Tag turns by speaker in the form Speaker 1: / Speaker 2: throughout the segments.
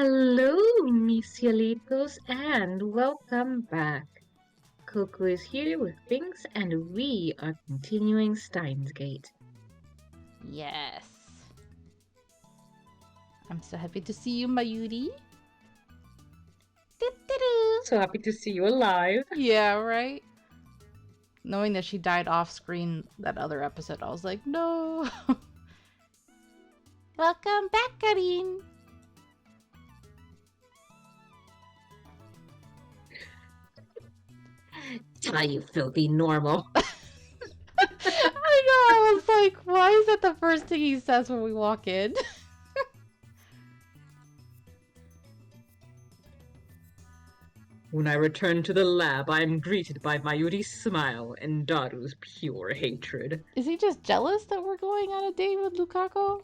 Speaker 1: Hello, Misialitos, and welcome back. Coco is here with Binks, and we are continuing Steins Gate.
Speaker 2: Yes. I'm so happy to see you, Mayuri.
Speaker 1: So happy to see you alive.
Speaker 2: Yeah, right? Knowing that she died off screen that other episode, I was like, no. Welcome back, Karin.
Speaker 1: Try you filthy normal.
Speaker 2: I know, I was like, why is that the first thing he says when we walk in?
Speaker 1: When I return to the lab, I am greeted by Mayuri's smile and Daru's pure hatred.
Speaker 2: Is he just jealous that we're going on a date with Lukaku?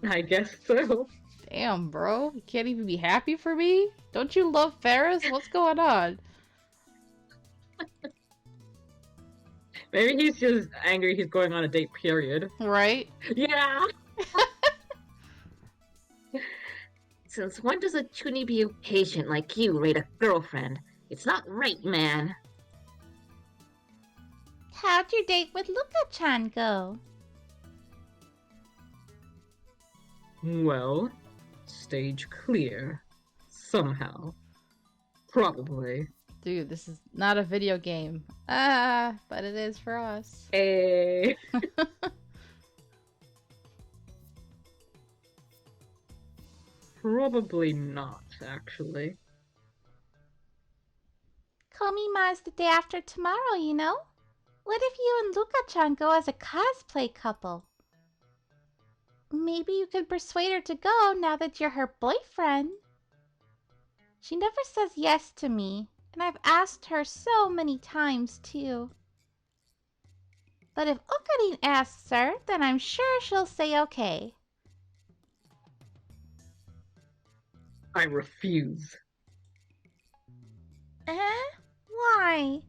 Speaker 1: I guess so.
Speaker 2: Damn, bro. You can't even be happy for me? Don't you love Ferris? What's going on?
Speaker 1: Maybe he's just angry he's going on a date, period.
Speaker 2: Right?
Speaker 1: Yeah! Since when does a Chunibiu patient like you rate a girlfriend? It's not right, man.
Speaker 2: How'd your date with Luka-chan go?
Speaker 1: Well, stage clear. Somehow. Probably.
Speaker 2: Dude, this is not a video game. But it is for us.
Speaker 1: Eh. Probably not, actually.
Speaker 2: Komima's the day after tomorrow, you know? What if you and Luka-chan go as a cosplay couple? Maybe you can persuade her to go now that you're her boyfriend. She never says yes to me, and I've asked her so many times too. But if Okarin asks her, then I'm sure she'll say okay.
Speaker 1: I refuse.
Speaker 2: Why?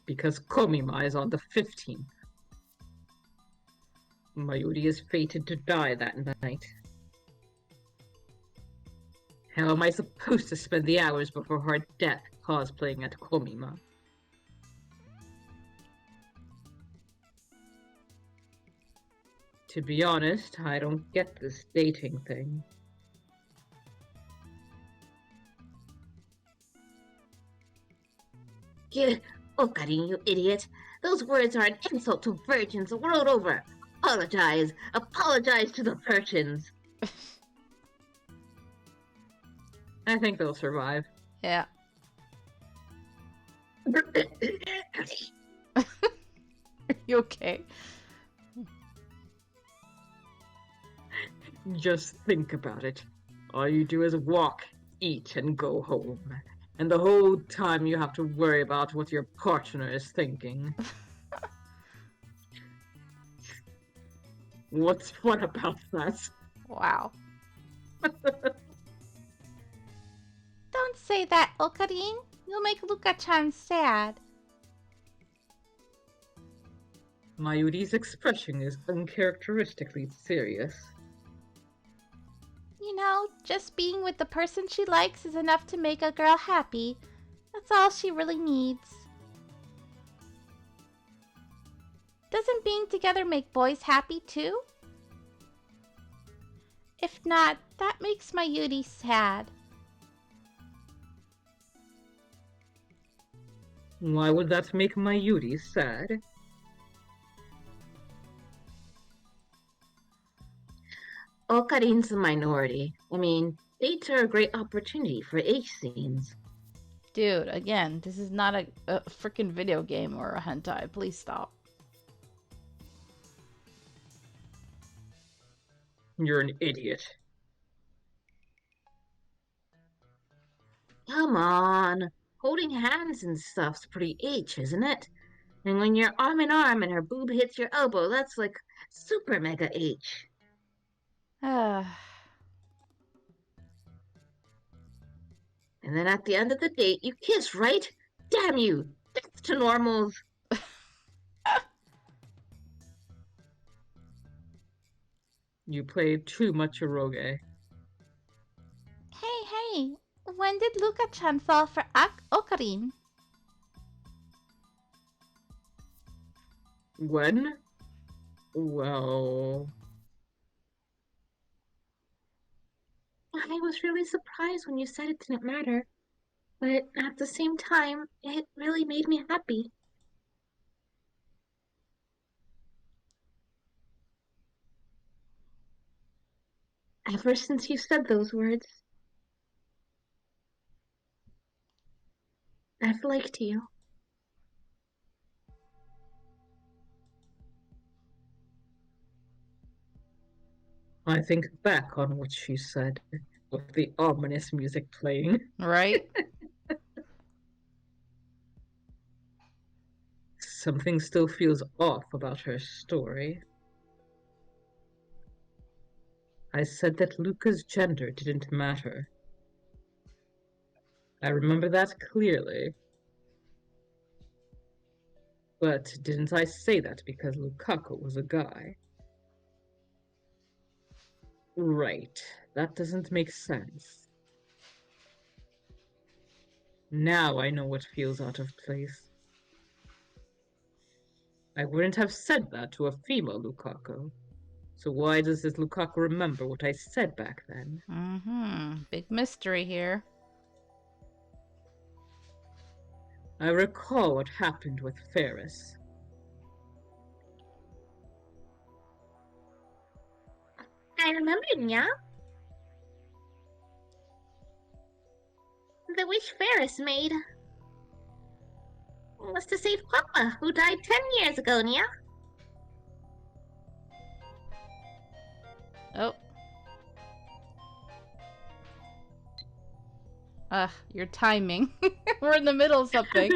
Speaker 1: Because Komima is on the 15th. Mayuri is fated to die that night. How am I supposed to spend the hours before her death cosplaying at Komima? To be honest, I don't get this dating thing. Okarin, you idiot. Those words are an insult to virgins the world over. Apologize. Apologize to the virgins. I think they'll survive.
Speaker 2: Yeah. Are you okay?
Speaker 1: Just think about it. All you do is walk, eat, and go home. And the whole time you have to worry about what your partner is thinking. What's fun about that?
Speaker 2: Wow. Don't say that, Okarin. You'll make Luka-chan sad.
Speaker 1: Mayuri's expression is uncharacteristically serious.
Speaker 2: You know, just being with the person she likes is enough to make a girl happy. That's all she really needs. Doesn't being together make boys happy too? If not, that makes Mayuri sad.
Speaker 1: Why would that make Mayuri sad? Okarin's a minority. I mean, dates are a great opportunity for H scenes.
Speaker 2: Dude, again, this is not a freaking video game or a hentai. Please stop.
Speaker 1: You're an idiot. Come on. Holding hands and stuff's pretty H, isn't it? And when you're arm in arm and her boob hits your elbow, that's like super mega H. And then at the end of the date, you kiss, right? Damn you! That's to normals.
Speaker 3: You played too much eroge.
Speaker 2: Hey, hey! When did Luka-chan fall for Okarin?
Speaker 3: When? Well,
Speaker 1: I was really surprised when you said it didn't matter, but at the same time, it really made me happy. Ever since you said those words, I've liked you.
Speaker 3: I think back on what she said, with the ominous music playing.
Speaker 2: Right?
Speaker 3: Something still feels off about her story. I said that Luca's gender didn't matter. I remember that clearly. But didn't I say that because Lukaku was a guy? Right. That doesn't make sense. Now I know what feels out of place. I wouldn't have said that to a female Lukaku. So why does this Lukaku remember what I said back then?
Speaker 2: Mm-hmm. Big mystery here.
Speaker 3: I recall what happened with Ferris.
Speaker 1: I remember, yeah? The wish Ferris made was to save Papa, who died 10 years ago, Nya.
Speaker 2: Oh. Your timing. We're in the middle of something.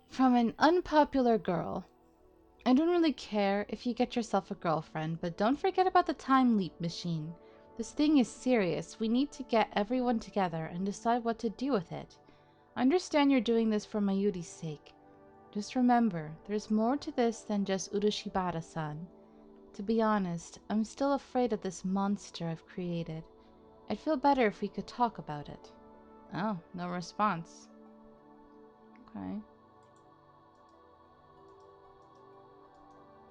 Speaker 2: From an unpopular girl. I don't really care if you get yourself a girlfriend, but don't forget about the time leap machine. This thing is serious. We need to get everyone together and decide what to do with it. I understand you're doing this for Mayuri's sake. Just remember, there's more to this than just Urushibara-san. To be honest, I'm still afraid of this monster I've created. I'd feel better if we could talk about it. Oh, no response. Okay.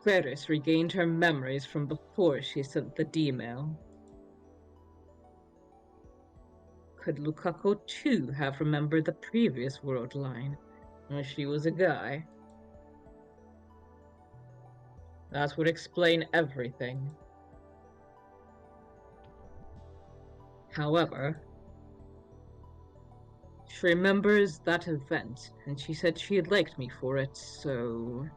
Speaker 3: Ferris regained her memories from before she sent the D-mail. Could Lukaku too have remembered the previous world line when she was a guy? That would explain everything. However, she remembers that event, and she said she had liked me for it, so...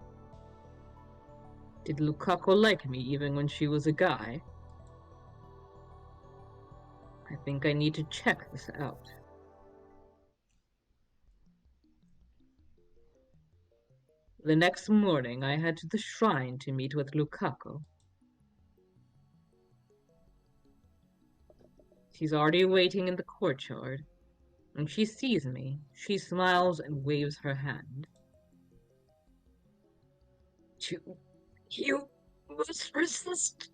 Speaker 3: Did Lukaku like me even when she was a guy? I think I need to check this out. The next morning, I head to the shrine to meet with Lukaku. She's already waiting in the courtyard. When she sees me, she smiles and waves her hand. You must resist.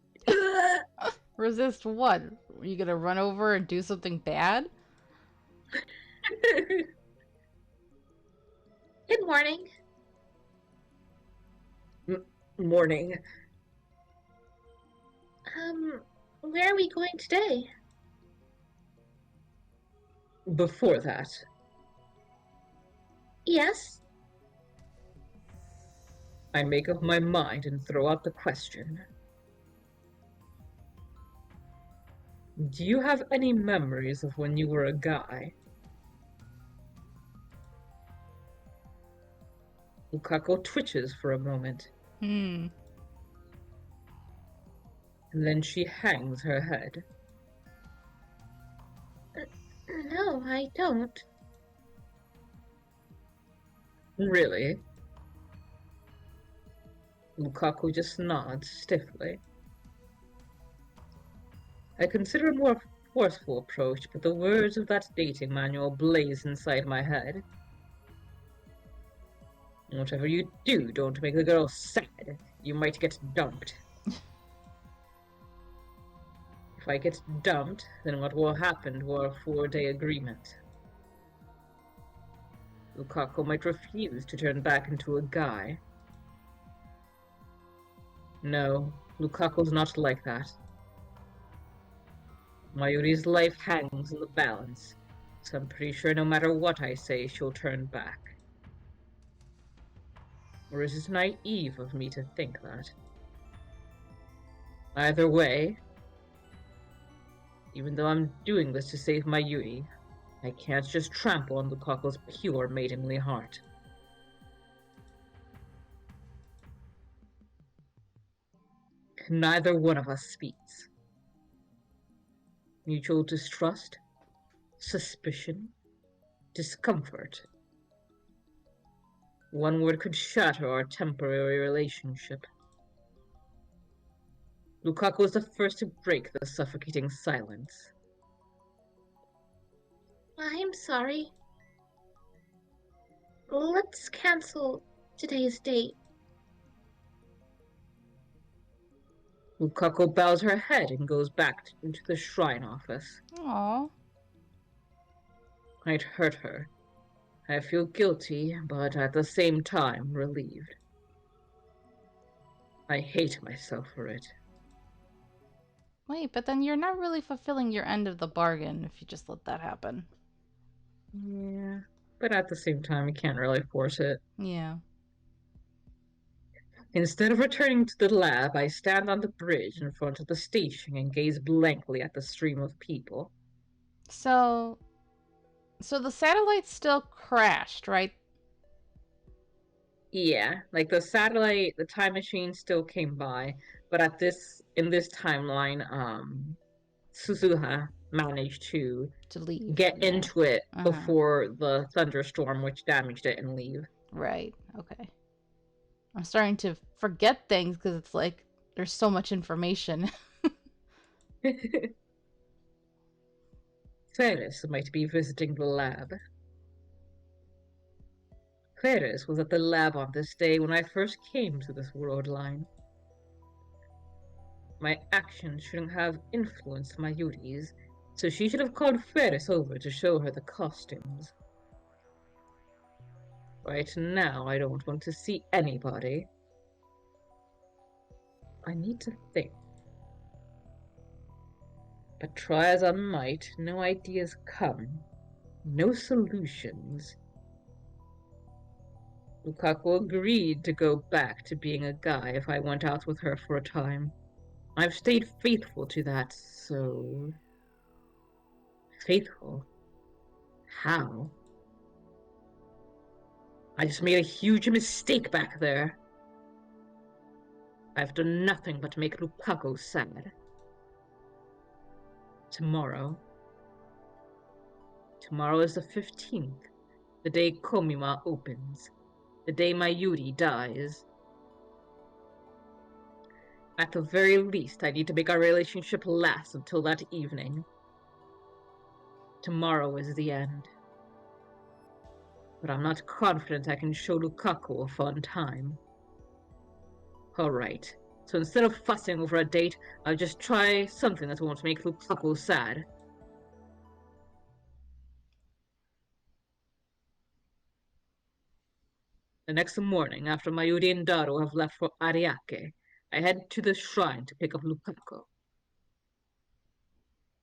Speaker 2: Resist what? Are you gonna run over and do something bad?
Speaker 1: Good morning.
Speaker 3: Morning.
Speaker 1: Where are we going today?
Speaker 3: Before that,
Speaker 1: Yes?
Speaker 3: I make up my mind and throw out the question. Do you have any memories of when you were a guy? Lukaku twitches for a moment,
Speaker 2: Hmm.
Speaker 3: and then she hangs her head.
Speaker 1: No, I don't.
Speaker 3: Really? Lukaku just nods stiffly. I consider a more forceful approach, but the words of that dating manual blaze inside my head. Whatever you do, don't make the girl sad. You might get dumped. I get dumped, then what will happen to our 4-day agreement? Lukaku might refuse to turn back into a guy. No, Lukaku's not like that. Mayuri's life hangs in the balance, so I'm pretty sure no matter what I say, she'll turn back. Or is it naive of me to think that? Either way, even though I'm doing this to save Mayuri, I can't just trample on Lukaku's pure maidenly heart. Neither one of us speaks. Mutual distrust, suspicion, discomfort. One word could shatter our temporary relationship. Lukaku was the first to break the suffocating silence.
Speaker 1: I'm sorry. Let's cancel today's date.
Speaker 3: Lukaku bows her head and goes back into the shrine office.
Speaker 2: Aww.
Speaker 3: I'd hurt her. I feel guilty, but at the same time relieved. I hate myself for it.
Speaker 2: Wait, but then you're not really fulfilling your end of the bargain if you just let that happen.
Speaker 3: Yeah, but at the same time, you can't really force it.
Speaker 2: Yeah.
Speaker 3: Instead of returning to the lab, I stand on the bridge in front of the station and gaze blankly at the stream of people.
Speaker 2: So the satellite still crashed, right?
Speaker 3: Yeah, like the satellite, the time machine still came by, but in this timeline, Suzuha managed to
Speaker 2: To leave.
Speaker 3: get
Speaker 2: Yeah.
Speaker 3: into it
Speaker 2: Uh-huh.
Speaker 3: before the thunderstorm which damaged it and leave.
Speaker 2: Right. Okay. I'm starting to forget things because it's like there's so much information.
Speaker 3: Ferris might be visiting the lab. Ferris was at the lab on this day when I first came to this world line. My actions shouldn't have influenced my duties, so she should have called Ferris over to show her the costumes. Right now, I don't want to see anybody. I need to think. But try as I might, no ideas come. No solutions. Lukaku agreed to go back to being a guy if I went out with her for a time. I've stayed faithful to that, so... Faithful? How? I just made a huge mistake back there. I've done nothing but make Lukaku sad. Tomorrow. Tomorrow is the 15th, the day Komima opens, the day Mayuri dies. At the very least, I need to make our relationship last until that evening. Tomorrow is the end. But I'm not confident I can show Lukaku a fun time. Alright, so instead of fussing over a date, I'll just try something that won't make Lukaku sad. The next morning, after Mayuri and Daro have left for Ariake, I head to the shrine to pick up Lukaku.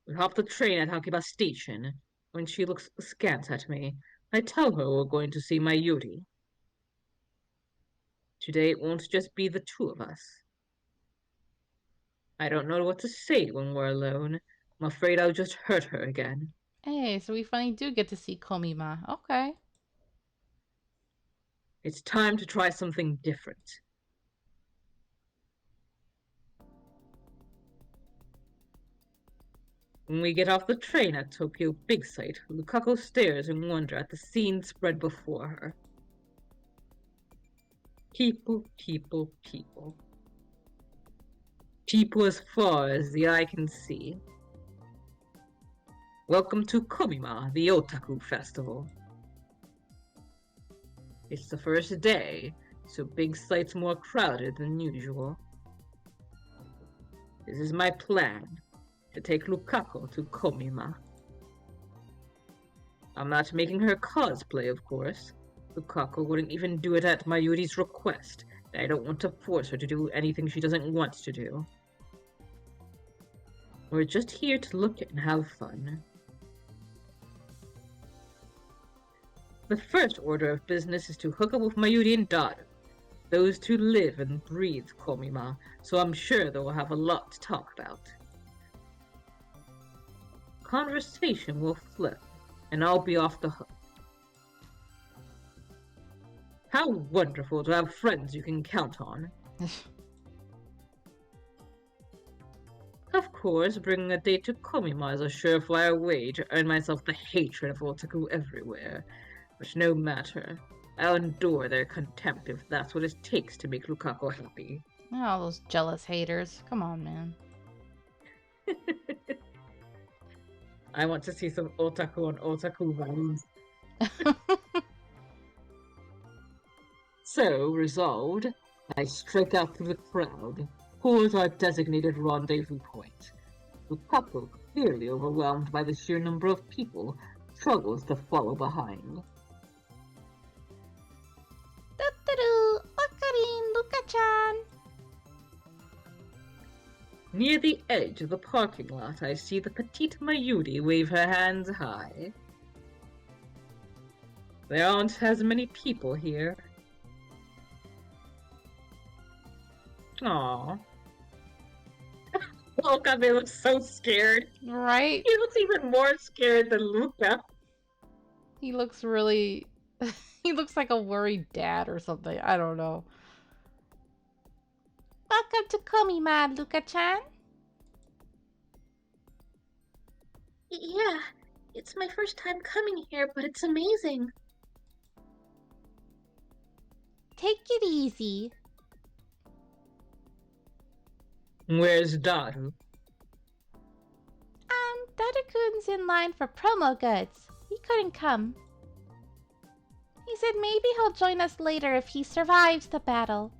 Speaker 3: We hop the train at Hakiba Station. When she looks askance at me, I tell her we're going to see Mayuri. Today it won't just be the two of us. I don't know what to say when we're alone. I'm afraid I'll just hurt her again.
Speaker 2: Hey, so we finally do get to see Komima. Okay.
Speaker 3: It's time to try something different. When we get off the train at Tokyo Big Sight, Lukaku stares in wonder at the scene spread before her. People, people, people. People as far as the eye can see. Welcome to Komima, the Otaku Festival. It's the first day, so Big Sight's more crowded than usual. This is my plan. to take Lukako to Komima. I'm not making her cosplay, of course. Lukako wouldn't even do it at Mayuri's request, and I don't want to force her to do anything she doesn't want to do. We're just here to look and have fun. The first order of business is to hook up with Mayuri and Daru. Those two live and breathe Komima, so I'm sure they'll have a lot to talk about. Conversation will flip, and I'll be off the hook. How wonderful to have friends you can count on. Of course, bringing a date to Komima is a surefire way to earn myself the hatred of otaku everywhere. But no matter, I'll endure their contempt if that's what it takes to make Lukako happy.
Speaker 2: Oh, those jealous haters. Come on, man.
Speaker 3: I want to see some otaku on otaku vibes. So, resolved, I strike out through the crowd towards our designated rendezvous point. Lukako, clearly overwhelmed by the sheer number of people, struggles to follow behind.
Speaker 2: Tataru! Wakarin! Luka-chan!
Speaker 3: Near the edge of the parking lot, I see the petite Mayuri wave her hands high. There aren't as many people here. Aww. Okabe looks so scared.
Speaker 2: Right?
Speaker 3: He looks even more scared than Luka.
Speaker 2: He looks really... he looks like a worried dad or something. I don't know. Welcome to Komima, Luka-chan.
Speaker 1: Yeah, it's my first time coming here, but it's amazing.
Speaker 2: Take it easy.
Speaker 3: Where's Daru?
Speaker 2: Daru-kun's in line for promo goods. He couldn't come. He said maybe he'll join us later if he survives the battle.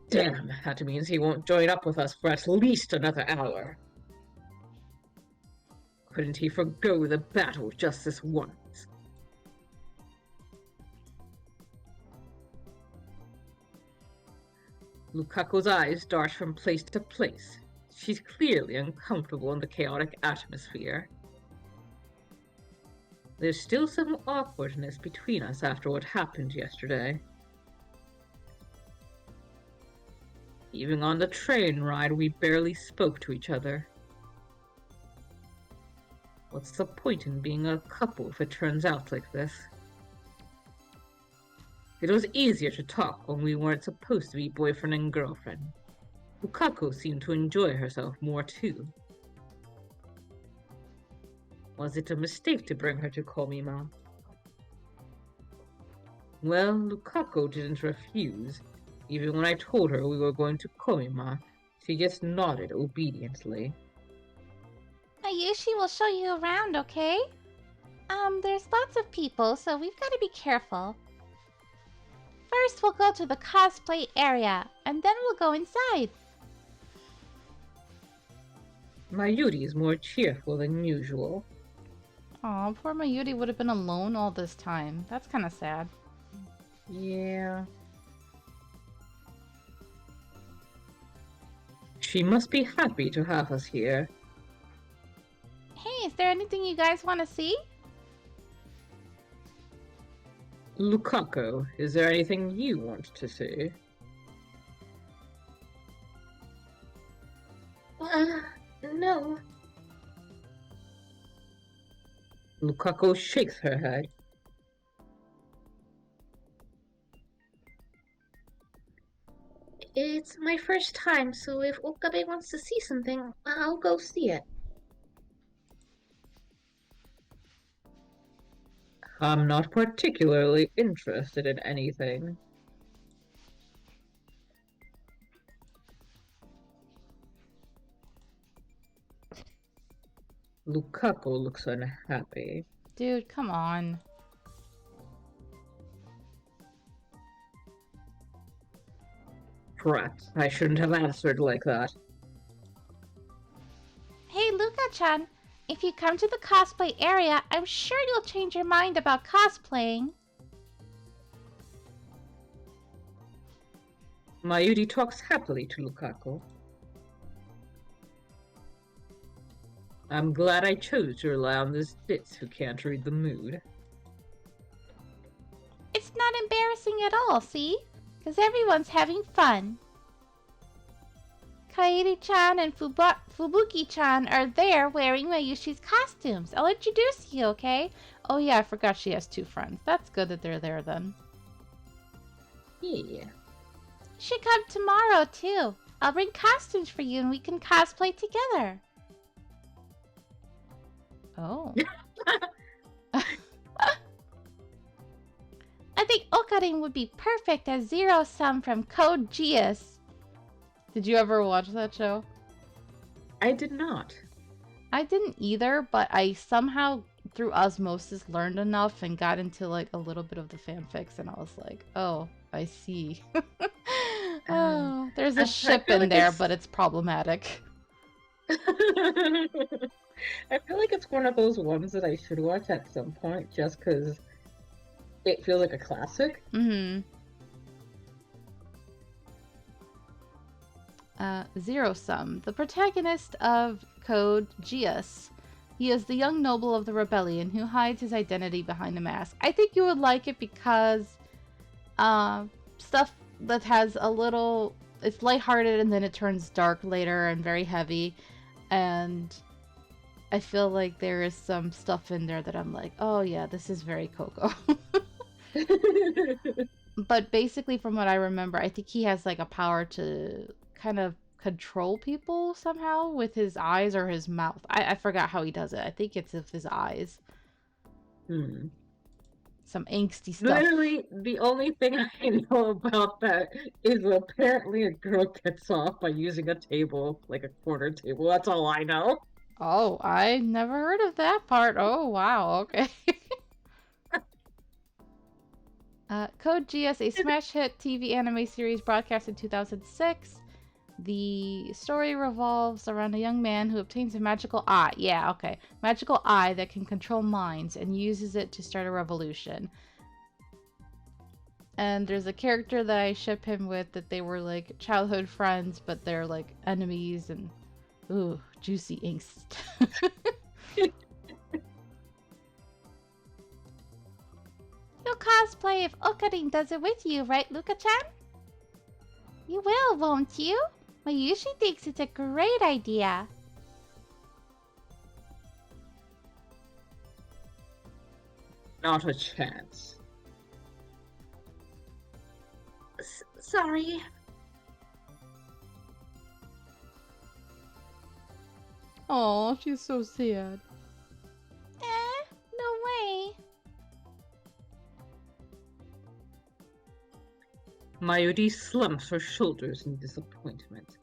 Speaker 3: Damn, that means he won't join up with us for at least another hour. Couldn't he forgo the battle just this once? Lukako's eyes dart from place to place. She's clearly uncomfortable in the chaotic atmosphere. There's still some awkwardness between us after what happened yesterday. Even on the train ride, we barely spoke to each other. What's the point in being a couple if it turns out like this? It was easier to talk when we weren't supposed to be boyfriend and girlfriend. Lukako seemed to enjoy herself more too. Was it a mistake to bring her to Komima? Well, Lukako didn't refuse. Even when I told her we were going to Komima, she just nodded obediently.
Speaker 2: Ayushi will show you around, okay? There's lots of people, so we've got to be careful. First, we'll go to the cosplay area, and then we'll go inside.
Speaker 3: Mayuri is more cheerful than usual.
Speaker 2: Aw, poor Mayuri would have been alone all this time. That's kind of sad.
Speaker 3: Yeah. She must be happy to have us here.
Speaker 2: Hey, is there anything you guys want to see?
Speaker 3: Lukako, is there anything you want to see?
Speaker 1: No.
Speaker 3: Lukako shakes her head.
Speaker 1: It's my first time, so if Okabe wants to see something, I'll go see it.
Speaker 3: I'm not particularly interested in anything. Lukako looks unhappy.
Speaker 2: Dude, come on.
Speaker 3: Crap, I shouldn't have answered like that.
Speaker 2: Hey, Luka-chan, if you come to the cosplay area, I'm sure you'll change your mind about cosplaying.
Speaker 3: Mayuri talks happily to Lukaku. I'm glad I chose to rely on this ditz who can't read the mood.
Speaker 2: It's not embarrassing at all, see? Because everyone's having fun. Kairi-chan and Fubuki-chan are there wearing Mayushi's costumes. I'll introduce you, okay? Oh yeah, I forgot she has 2 friends. That's good that they're there then.
Speaker 3: Yeah.
Speaker 2: You should come tomorrow, too. I'll bring costumes for you and we can cosplay together. Oh. I think Okarin would be perfect as Zero-sum from Code Geass. Did you ever watch that show?
Speaker 3: I did not.
Speaker 2: I didn't either, but I somehow, through osmosis, learned enough and got into like a little bit of the fanfics, and I was like, oh, I see. Oh, there's a ship in there, but it's problematic.
Speaker 3: I feel like it's one of those ones that I should watch at some point just because it feels like a classic.
Speaker 2: Mm-hmm. Zero-sum, the protagonist of Code Geass. He is the young noble of the rebellion who hides his identity behind a mask. I think you would like it because stuff that has a little... It's lighthearted and then it turns dark later and very heavy. And I feel like there is some stuff in there that I'm like, oh yeah, this is very Coco. But basically, from what I remember, I think he has like a power to kind of control people somehow with his eyes or his mouth. I forgot how he does it. I think it's with his eyes. Some angsty stuff.
Speaker 3: Literally, the only thing I know about that is apparently a girl gets off by using a table, like a corner table. That's all I know.
Speaker 2: Oh, I never heard of that part. Oh, wow. Okay. Code Geass, a smash hit TV anime series broadcast in 2006. The story revolves around a young man who obtains a magical eye. Yeah, okay. Magical eye that can control minds and uses it to start a revolution. And there's a character that I ship him with that they were like childhood friends, but they're like enemies and... Ooh, juicy angst. You'll cosplay if Okarin does it with you, right, Luka-chan? You will, won't you? Mayushi thinks it's a great idea.
Speaker 3: Not a chance.
Speaker 1: Sorry.
Speaker 2: Oh, she's so sad. No way.
Speaker 3: Mayuri slumps her shoulders in disappointment.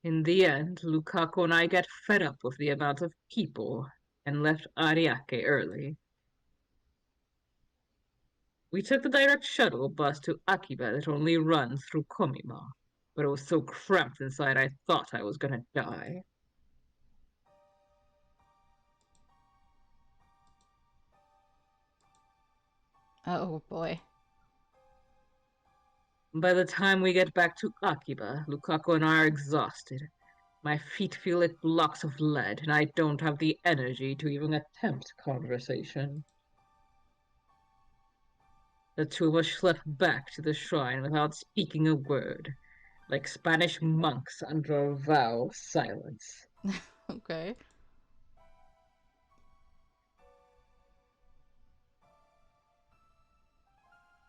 Speaker 3: In the end, Lukaku and I get fed up with the amount of people and left Ariake early. We took the direct shuttle bus to Akiba that only runs through Komima, but it was so cramped inside I thought I was gonna die.
Speaker 2: Oh boy.
Speaker 3: By the time we get back to Akiba, Lukaku and I are exhausted. My feet feel like blocks of lead, and I don't have the energy to even attempt conversation. The two of us slept back to the shrine without speaking a word, like Spanish monks under a vow of silence.
Speaker 2: Okay.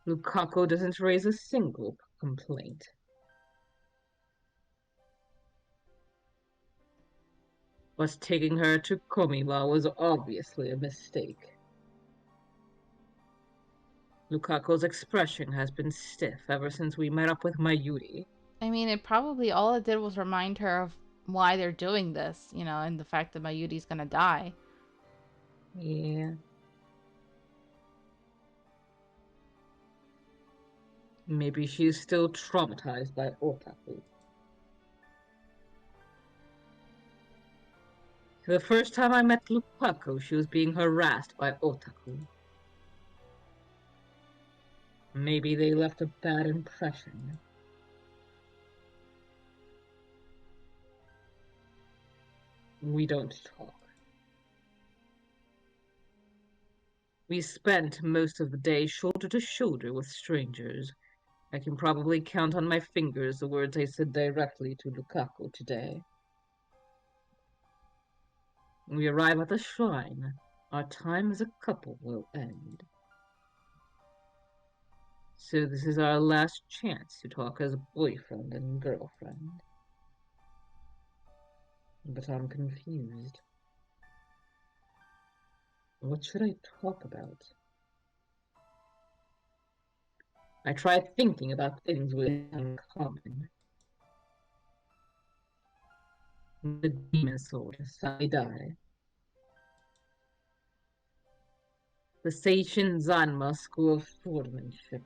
Speaker 3: Lukaku doesn't raise a single complaint. Us taking her to Komima was obviously a mistake. Lukaku's expression has been stiff ever since we met up with Mayuri.
Speaker 2: I mean, it probably all it did was remind her of why they're doing this, you know, and the fact that Mayuri's gonna die.
Speaker 3: Yeah. Maybe she's still traumatized by otaku. The first time I met Lupako, she was being harassed by otaku. Maybe they left a bad impression. We don't talk. We spent most of the day shoulder to shoulder with strangers. I can probably count on my fingers the words I said directly to Lukaku today. When we arrive at the shrine, our time as a couple will end. So this is our last chance to talk as boyfriend and girlfriend. But I'm confused. What should I talk about? I try thinking about things we have in common. The demon sword, Saidai. The Seishin Zanma School of Swordsmanship.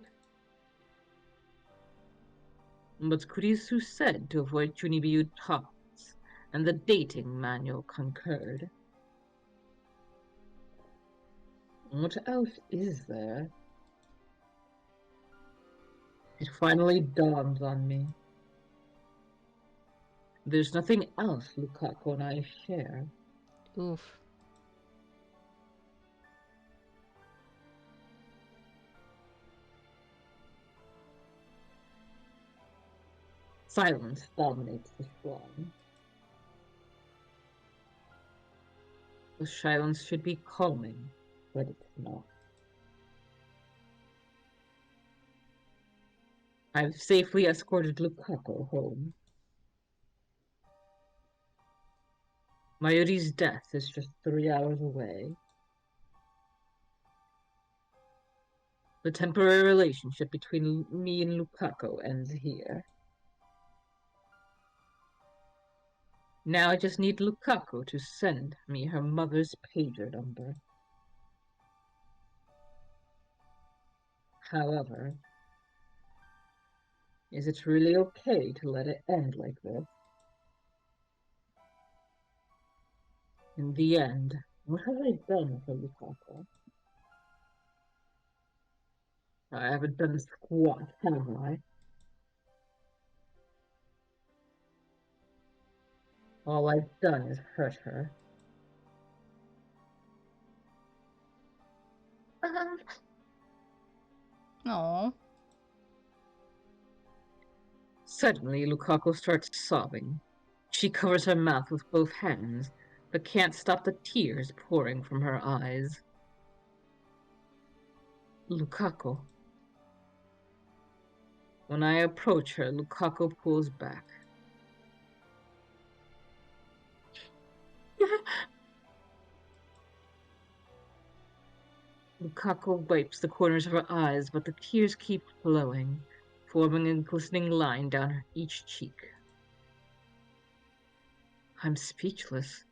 Speaker 3: But Kurisu said to avoid Chunibiyu topics, and the dating manual concurred. What else is there? It finally dawns on me. There's nothing else Lukaku and I share.
Speaker 2: Oof.
Speaker 3: Silence dominates the shrine. The silence should be calming, but it's not. I've safely escorted Lukaku home. Mayuri's death is just 3 hours away. The temporary relationship between me and Lukaku ends here. Now I just need Lukaku to send me her mother's pager number. However, is it really okay to let it end like this? In the end, what have I done for Lukaku? I haven't done squat, have I? All I've done is hurt her.
Speaker 1: Um,
Speaker 2: Oh.
Speaker 3: Suddenly, Lukaku starts sobbing. She covers her mouth with both hands, but can't stop the tears pouring from her eyes. Lukaku. When I approach her, Lukaku pulls back. Lukaku wipes the corners of her eyes, but the tears keep flowing, forming a glistening line down each cheek. I'm speechless.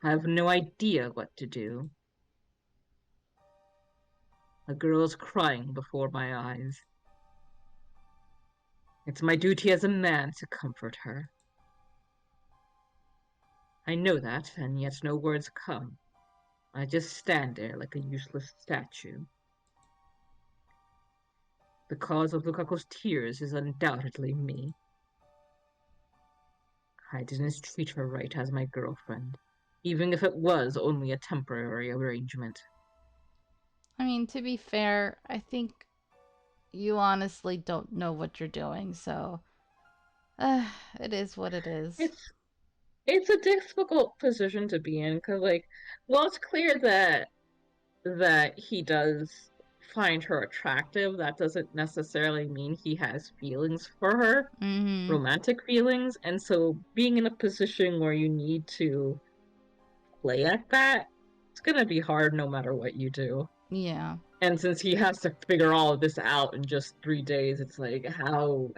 Speaker 3: I have no idea what to do. The girl is crying before my eyes. It's my duty as a man to comfort her. I know that, and yet no words come. I just stand there like a useless statue. The cause of Lukaku's tears is undoubtedly me. I didn't treat her right as my girlfriend, even if it was only a temporary arrangement.
Speaker 2: I mean, to be fair, I think you honestly don't know what you're doing, so it is what it is.
Speaker 3: It's it's a difficult position to be in because, like, well, it's clear that he does find her attractive. That doesn't necessarily mean he has feelings for her,
Speaker 2: Mm-hmm.
Speaker 3: romantic feelings, and so being in a position where you need to play at that, it's gonna be hard no matter what you do.
Speaker 2: Yeah.
Speaker 3: And since he has to figure all of this out in just 3 days, it's like how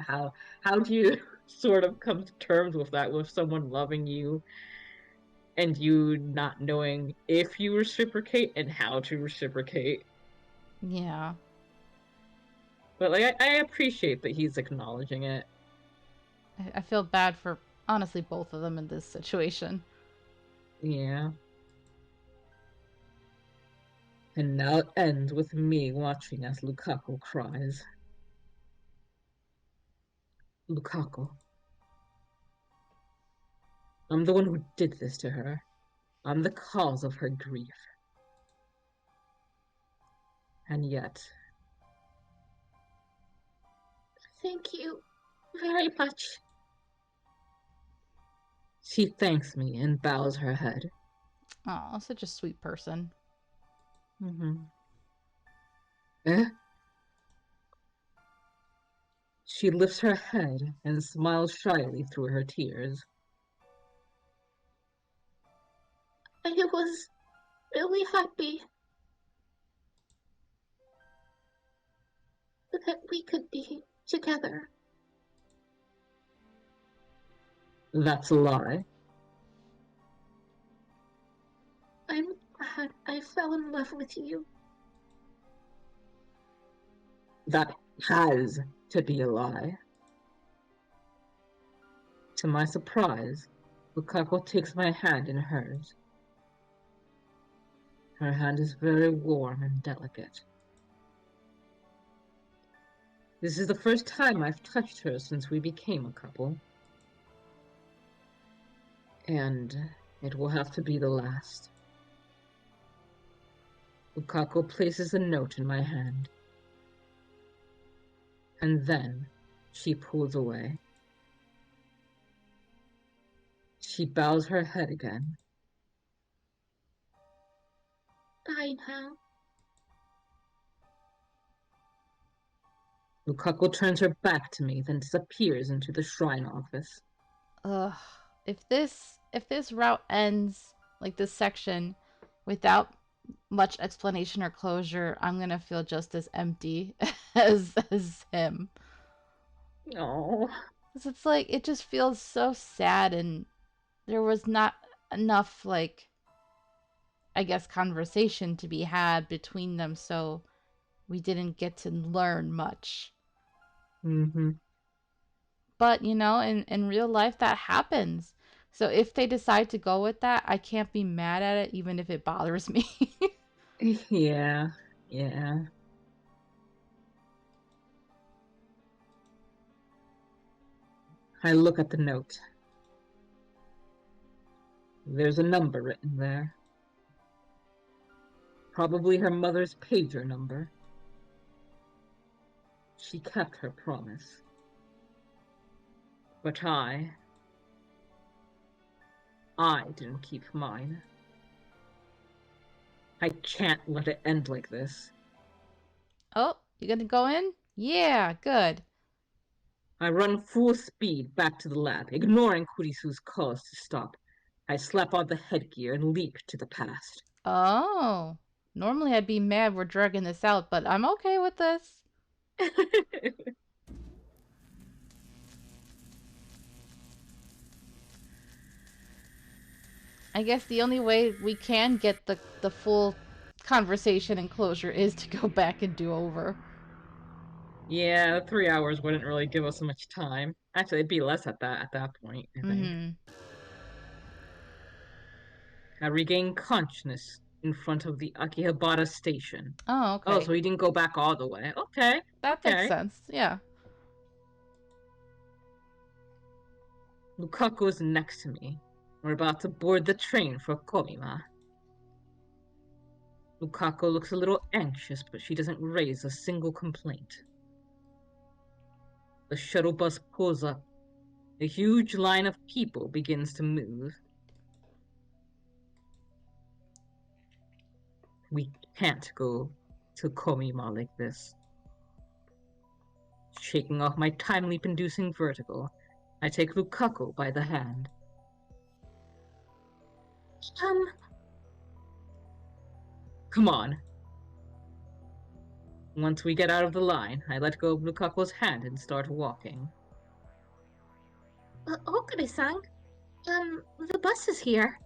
Speaker 3: do you sort of come to terms with that, with someone loving you and you not knowing if you reciprocate and how to reciprocate?
Speaker 2: Yeah.
Speaker 3: But like, I appreciate that he's acknowledging it.
Speaker 2: I feel bad for, honestly, both of them in this situation.
Speaker 3: Yeah. And now it ends with me watching as Lukaku cries. Lukaku, I'm the one who did this to her. I'm the cause of her grief. And yet,
Speaker 1: Thank you very much.
Speaker 3: she thanks me and bows her head.
Speaker 2: Oh, such a sweet person.
Speaker 3: Mm-hmm. Eh? She lifts her head and smiles shyly through her tears.
Speaker 1: I was really happy that we could be together.
Speaker 3: That's a lie.
Speaker 1: I'm glad I fell in love with you.
Speaker 3: That has to be a lie. To my surprise, Lukaku takes my hand in hers. Her hand is very warm and delicate. This is the first time I've touched her since we became a couple. And it will have to be the last. Lukaku places a note in my hand. And then she pulls away. She bows her head again.
Speaker 1: I now.
Speaker 3: Lukaku turns her back to me, then disappears into the shrine office.
Speaker 2: Ugh. If this route ends, like this section, without much explanation or closure, I'm gonna feel just as empty as him.
Speaker 3: Oh,
Speaker 2: 'Cause it's like it just feels so sad, and there was not enough, like, I guess, conversation to be had between them, so we didn't get to learn much.
Speaker 3: mm-hmm.
Speaker 2: But, in real life, that happens. So if they decide to go with that, I can't be mad at it, even if it bothers me.
Speaker 3: Yeah, yeah. I look at the note. There's a number written there. Probably her mother's pager number. She kept her promise. But I didn't keep mine. I can't let it end like this.
Speaker 2: Oh, you gonna go in? Yeah, good.
Speaker 3: I run full speed back to the lab, ignoring Kurisu's calls to stop. I slap on the headgear and leap to the past.
Speaker 2: Oh. Normally I'd be mad we're dragging this out, but I'm okay with this. I guess the only way we can get the full conversation and closure is to go back and do over.
Speaker 3: Yeah, 3 hours wouldn't really give us much time. Actually, it'd be less at that point, I think.
Speaker 2: Mm-hmm.
Speaker 3: I regained consciousness in front of the Akihabara station.
Speaker 2: Oh,
Speaker 3: Oh,
Speaker 2: okay.
Speaker 3: so he didn't go back all the way. Okay,
Speaker 2: That makes
Speaker 3: okay.
Speaker 2: sense. Yeah.
Speaker 3: Lukaku is next to me. We're about to board the train for Komima. Lukaku looks a little anxious, but she doesn't raise a single complaint. The shuttle bus pulls up. A huge line of people begins to move. We can't go to Komima like this. Shaking off my time leap inducing vertigo, I take Lukaku by the hand.
Speaker 1: Um,
Speaker 3: Come on. Once we get out of the line, I let go of Lukaku's hand and start walking.
Speaker 1: Okure-san, the bus is here.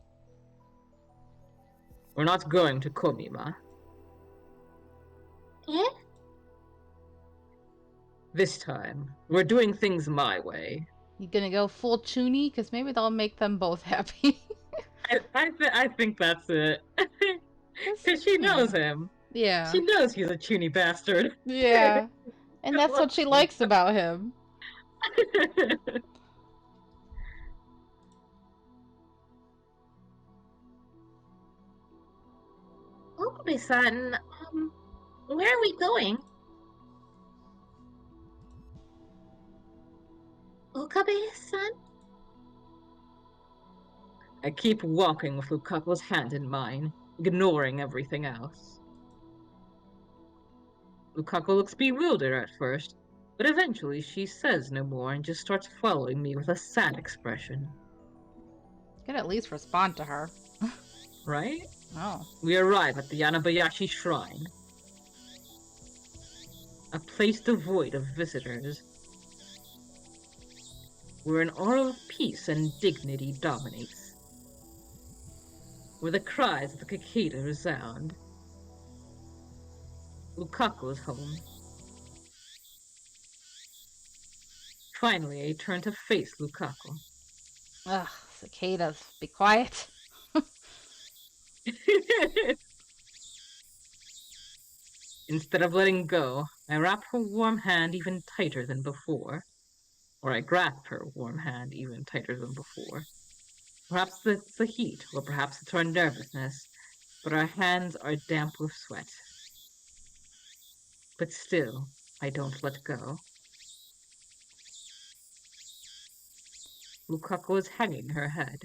Speaker 3: We're not going to Komima.
Speaker 1: Eh?
Speaker 3: This time, we're doing things my way.
Speaker 2: You gonna go full Chuny? Because maybe that'll make them both happy.
Speaker 3: I think that's it. Because she
Speaker 2: Yeah.
Speaker 3: knows him.
Speaker 2: Yeah.
Speaker 3: She knows he's a chuny bastard.
Speaker 2: Yeah. And that's what she likes about him.
Speaker 1: Okabe-san, where are we going? Okabe-san?
Speaker 3: I keep walking with Lukaku's hand in mine, ignoring everything else. Lukaku looks bewildered at first, but eventually she says no more and just starts following me with a sad expression.
Speaker 2: Could at least respond to her.
Speaker 3: Right?
Speaker 2: Oh.
Speaker 3: We arrive at the Yanabayashi Shrine, a place devoid of visitors, where an aura of peace and dignity dominates, where the cries of the cicada resound. Lukaku's home. Finally, I turn to face Lukaku.
Speaker 2: Ugh, cicadas. Be quiet.
Speaker 3: Instead of letting go, I wrap her warm hand even tighter than before. Or I grasp her warm hand even tighter than before. Perhaps it's the heat, or perhaps it's our nervousness, but our hands are damp with sweat. But still, I don't let go. Lukaku is hanging her head.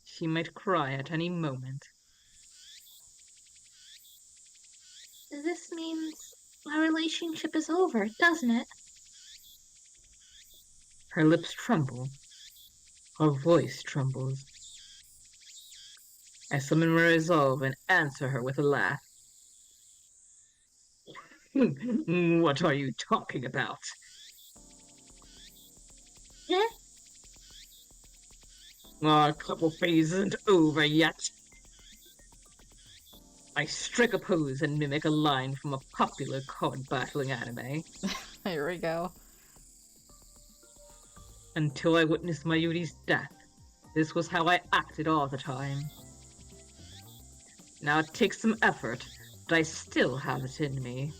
Speaker 3: She might cry at any moment.
Speaker 1: This means our relationship is over, doesn't it?
Speaker 3: Her lips tremble. Her voice trembles. I summon my resolve and answer her with a laugh. What are you talking about?
Speaker 1: Eh?
Speaker 3: Our couple phase isn't over yet. I strike a pose and mimic a line from a popular card battling anime.
Speaker 2: Here we go.
Speaker 3: Until I witnessed Mayuri's death, this was how I acted all the time. Now it takes some effort, but I still have it in me.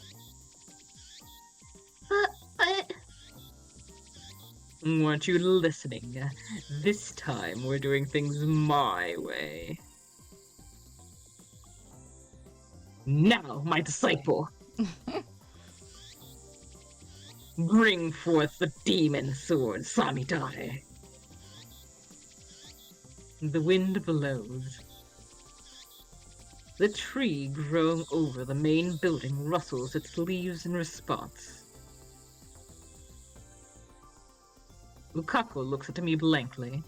Speaker 1: But...
Speaker 3: Weren't you listening? This time we're doing things my way. Now, my disciple! Bring forth the demon sword, Samidare. The wind blows. The tree growing over the main building rustles its leaves in response. Lukaku looks at me blankly.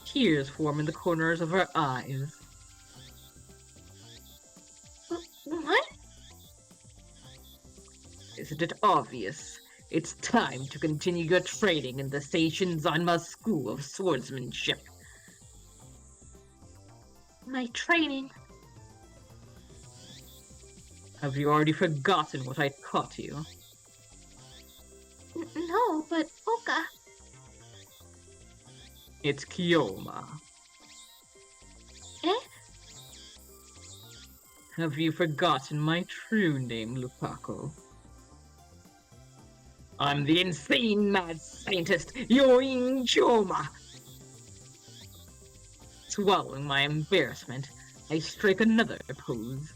Speaker 3: Tears form in the corners of her eyes.
Speaker 1: What?
Speaker 3: Isn't it obvious? It's time to continue your training in the Seishin Zanma School of Swordsmanship.
Speaker 1: My training?
Speaker 3: Have you already forgotten what I taught you?
Speaker 1: No, but Oka...
Speaker 3: It's Kyoma.
Speaker 1: Eh?
Speaker 3: Have you forgotten my true name, Lukaku? I'm the insane mad scientist, Yoin Kyoma! Swallowing my embarrassment, I strike another pose.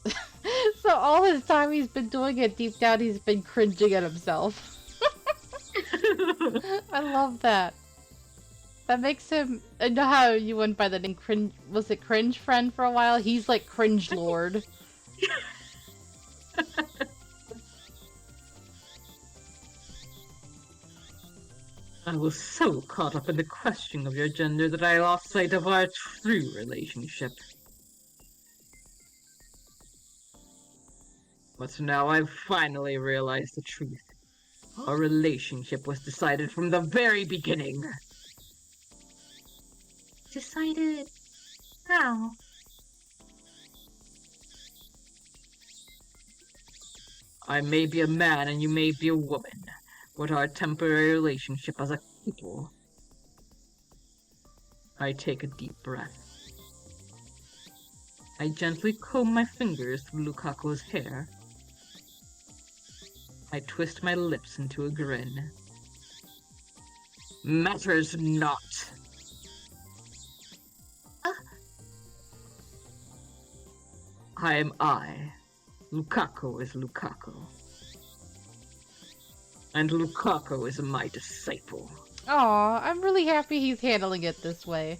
Speaker 2: So all this time he's been doing it, deep down he's been cringing at himself. I love that. That makes him... I know how you went by the name Cringe... Was it Cringe Friend for a while? He's like Cringe Lord.
Speaker 3: I was so caught up in the questioning of your gender that I lost sight of our true relationship. But now I've finally realized the truth. Our relationship was decided from the very beginning.
Speaker 1: Decided... How?
Speaker 3: I may be a man and you may be a woman, but our temporary relationship as a couple. I take a deep breath. I gently comb my fingers through Lukaku's hair. I twist my lips into a grin. Matters not. I am I. Lukaku is Lukaku. And Lukaku is my disciple.
Speaker 2: Aw, I'm really happy he's handling it this way.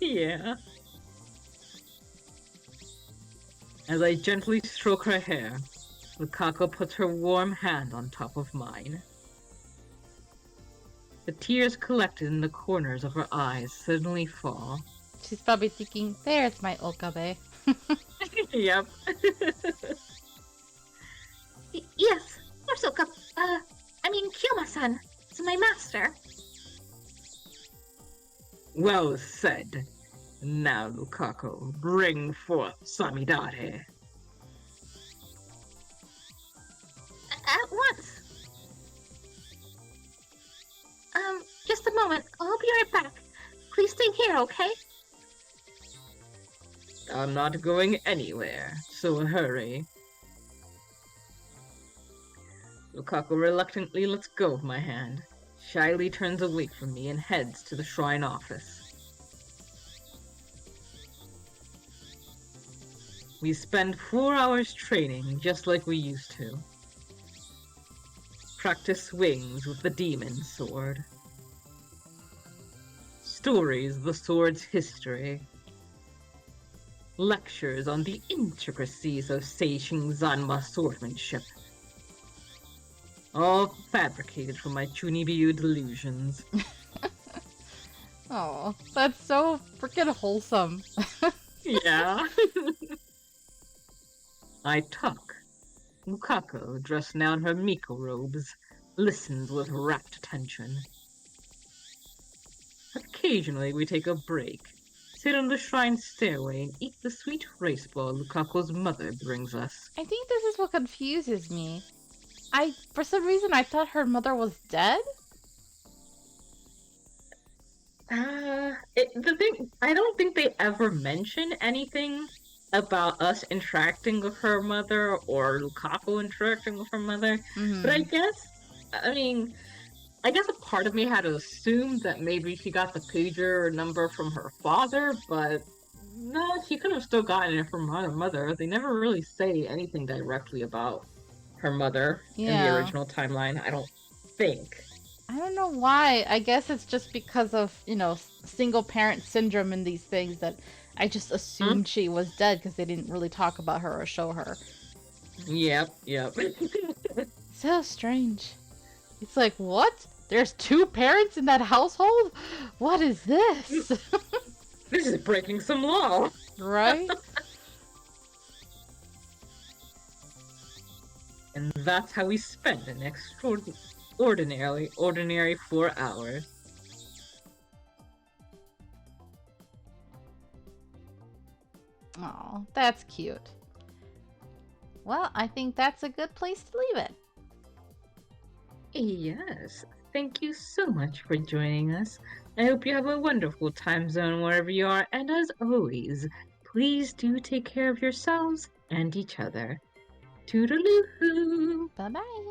Speaker 3: Yeah. As I gently stroke her hair, Lukaku puts her warm hand on top of mine. The tears collected in the corners of her eyes suddenly fall.
Speaker 2: She's probably thinking, there's my Okabe.
Speaker 3: Yep.
Speaker 1: Yes, Orsoka, Kyoma-san, it's my master.
Speaker 3: Well said. Now, Lukaku, bring forth Samidare.
Speaker 1: At once. Just a moment. I'll be right back. Please stay here, okay?
Speaker 3: I'm not going anywhere, so hurry. Lukaku reluctantly lets go of my hand, shyly turns away from me and heads to the shrine office. We spend 4 hours training just like we used to. Practice swings with the demon sword. Stories of the sword's history. Lectures on the intricacies of Seishin Zanma swordsmanship. All fabricated from my Chunibyu delusions.
Speaker 2: Oh, that's so freaking wholesome.
Speaker 3: Yeah. I talk. Lukaku, dressed now in her Miko robes, listens with rapt attention. Occasionally we take a break, sit on the shrine stairway and eat the sweet rice ball Lukaku's mother brings us.
Speaker 2: I think this is what confuses me. For some reason, I thought her mother was dead?
Speaker 3: The thing, I don't think they ever mention anything about us interacting with her mother or Lukaku interacting with her mother.
Speaker 2: Mm-hmm.
Speaker 3: But I guess a part of me had to assume that maybe she got the pager number from her father, but no, she could have still gotten it from her mother. They never really say anything directly about her mother in the original timeline, I don't think.
Speaker 2: I don't know why. I guess it's just because of, single parent syndrome and these things that I just assumed she was dead because they didn't really talk about her or show her.
Speaker 3: Yep.
Speaker 2: So strange. It's like, what? There's 2 parents in that household? What is this?
Speaker 3: This is breaking some law.
Speaker 2: Right?
Speaker 3: And that's how we spend an ordinary 4 hours.
Speaker 2: Oh, that's cute. Well, I think that's a good place to leave it.
Speaker 3: Yes, thank you so much for joining us. I hope you have a wonderful time zone wherever you are, and as always, please do take care of yourselves and each other. Toodaloo!
Speaker 2: Bye-bye.